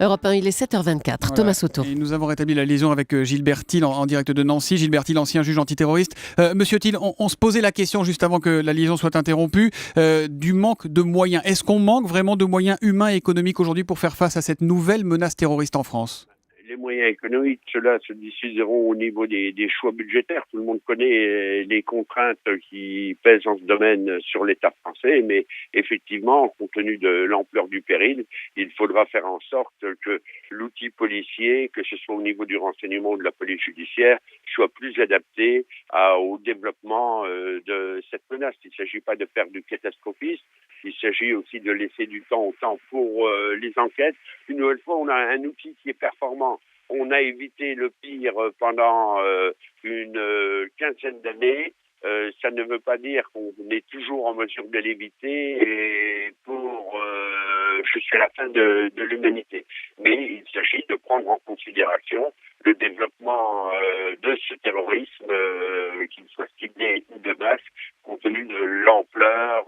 Europe 1, il est 7h24. Voilà. Thomas Soto. Et nous avons rétabli la liaison avec Gilbert Thiel en direct de Nancy. Gilbert Thiel, ancien juge antiterroriste. Monsieur Thiel, on se posait la question juste avant que la liaison soit interrompue du manque de moyens. Est-ce qu'on manque vraiment de moyens humains et économiques aujourd'hui pour faire face à cette nouvelle menace terroriste en France ? Les moyens économiques, ceux-là se décideront au niveau des choix budgétaires. Tout le monde connaît les contraintes qui pèsent en ce domaine sur l'État français, mais effectivement, compte tenu de l'ampleur du péril, il faudra faire en sorte que l'outil policier, que ce soit au niveau du renseignement ou de la police judiciaire, soit plus adapté au développement de cette menace. Il ne s'agit pas de faire du catastrophisme, il s'agit aussi de laisser du temps au temps pour les enquêtes. Une nouvelle fois, on a un outil qui est performant. On a évité le pire pendant une quinzaine d'années. Ça ne veut pas dire qu'on est toujours en mesure de l'éviter et jusqu'à la fin de l'humanité. Mais il s'agit de prendre en considération le développement de ce terrorisme, qu'il soit ciblé ou de masse, compte tenu de l'ampleur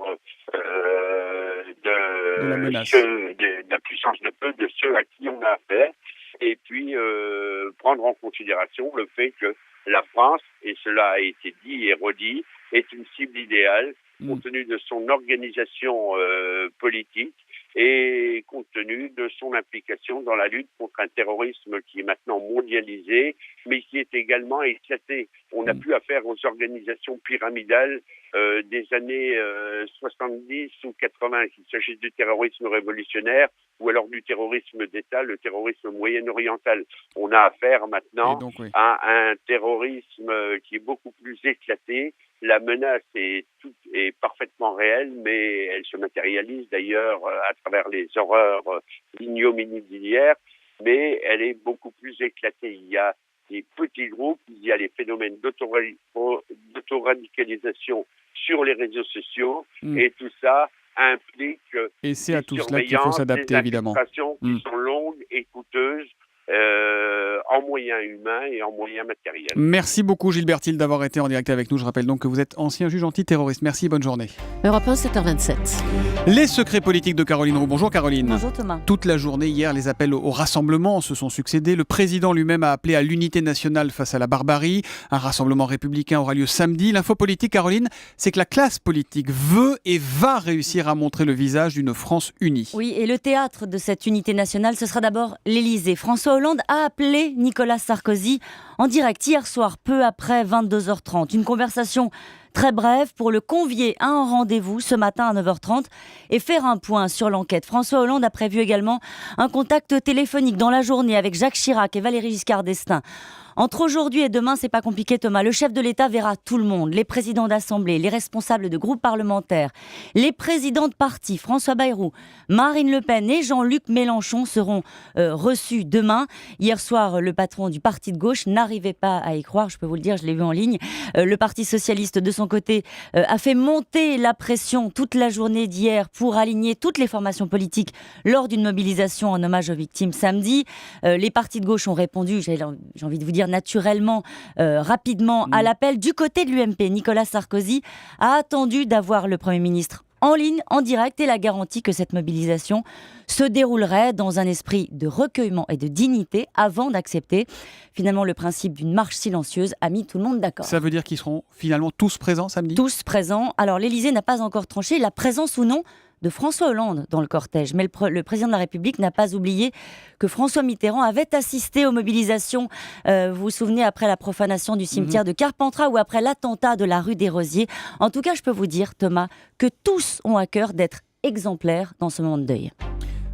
de la puissance de peu de ceux à qui on a affaire. Et puis prendre en considération le fait que la France, et cela a été dit et redit, est une cible idéale compte tenu de son organisation politique et compte tenu de son implication dans la lutte contre un terrorisme qui est maintenant mondialisé, mais qui est également éclaté. On n'a plus affaire aux organisations pyramidales des années 70 ou 80, qu'il s'agisse du terrorisme révolutionnaire ou alors du terrorisme d'État, le terrorisme moyen-oriental. On a affaire maintenant à un terrorisme qui est beaucoup plus éclaté. La menace est parfaitement réelle, mais elle se matérialise d'ailleurs à travers les horreurs, l'ignominie d'hier, mais elle est beaucoup plus éclatée. Il y a des petits groupes, il y a les phénomènes d'autoradicalisation sur les réseaux sociaux, et tout ça implique et c'est à tout cela qu'il faut s'adapter, évidemment. Des administrations qui sont longues et coûteuses, en moyens humains et en moyens matériels. Merci beaucoup Gilbert Thiel d'avoir été en direct avec nous. Je rappelle donc que vous êtes ancien juge antiterroriste. Merci, bonne journée. Europe 1, 7h27. Les secrets politiques de Caroline Roux. Bonjour Caroline. Bonjour Thomas. Toute la journée hier, les appels au rassemblement se sont succédés. Le président lui-même a appelé à l'unité nationale face à la barbarie. Un rassemblement républicain aura lieu samedi. L'info politique, Caroline, c'est que la classe politique veut et va réussir à montrer le visage d'une France unie. Oui, et le théâtre de cette unité nationale, ce sera d'abord l'Élysée. François Hollande a appelé Nicolas Sarkozy en direct hier soir, peu après 22h30. Une conversation très brève pour le convier à un rendez-vous ce matin à 9h30 et faire un point sur l'enquête. François Hollande a prévu également un contact téléphonique dans la journée avec Jacques Chirac et Valéry Giscard d'Estaing. Entre aujourd'hui et demain, c'est pas compliqué Thomas, le chef de l'État verra tout le monde, les présidents d'assemblée, les responsables de groupes parlementaires, les présidents de partis, François Bayrou, Marine Le Pen et Jean-Luc Mélenchon seront reçus demain. Hier soir, le patron du parti de gauche n'arrivait pas à y croire, je peux vous le dire, je l'ai vu en ligne. Le parti socialiste de son côté a fait monter la pression toute la journée d'hier pour aligner toutes les formations politiques lors d'une mobilisation en hommage aux victimes samedi. Les partis de gauche ont répondu, j'ai envie de vous dire naturellement, rapidement à l'appel. Du côté de l'UMP, Nicolas Sarkozy a attendu d'avoir le Premier ministre en ligne, en direct, et la garantie que cette mobilisation se déroulerait dans un esprit de recueillement et de dignité avant d'accepter. Finalement, le principe d'une marche silencieuse a mis tout le monde d'accord. Ça veut dire qu'ils seront finalement tous présents samedi ? Tous présents. Alors l'Élysée n'a pas encore tranché la présence ou non de François Hollande dans le cortège. Mais le président de la République n'a pas oublié que François Mitterrand avait assisté aux mobilisations, vous vous souvenez, après la profanation du cimetière de Carpentras ou après l'attentat de la rue des Rosiers. En tout cas, je peux vous dire, Thomas, que tous ont à cœur d'être exemplaires dans ce moment de deuil.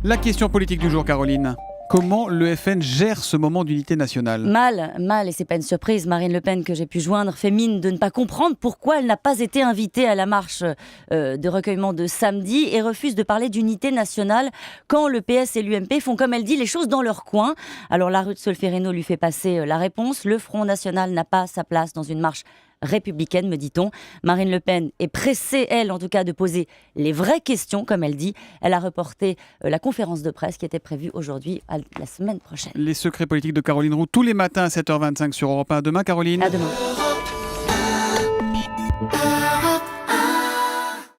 La question politique du jour, Caroline. Comment le FN gère ce moment d'unité nationale ? Mal, et c'est pas une surprise. Marine Le Pen, que j'ai pu joindre, fait mine de ne pas comprendre pourquoi elle n'a pas été invitée à la marche de recueillement de samedi et refuse de parler d'unité nationale quand le PS et l'UMP font, comme elle dit, les choses dans leur coin. Alors la rue de Solferino lui fait passer la réponse. Le Front National n'a pas sa place dans une marche républicaine, me dit-on. Marine Le Pen est pressée, elle, en tout cas, de poser les vraies questions, comme elle dit. Elle a reporté la conférence de presse qui était prévue aujourd'hui, la semaine prochaine. Les secrets politiques de Caroline Roux, tous les matins à 7h25 sur Europe 1. À demain, Caroline. À demain.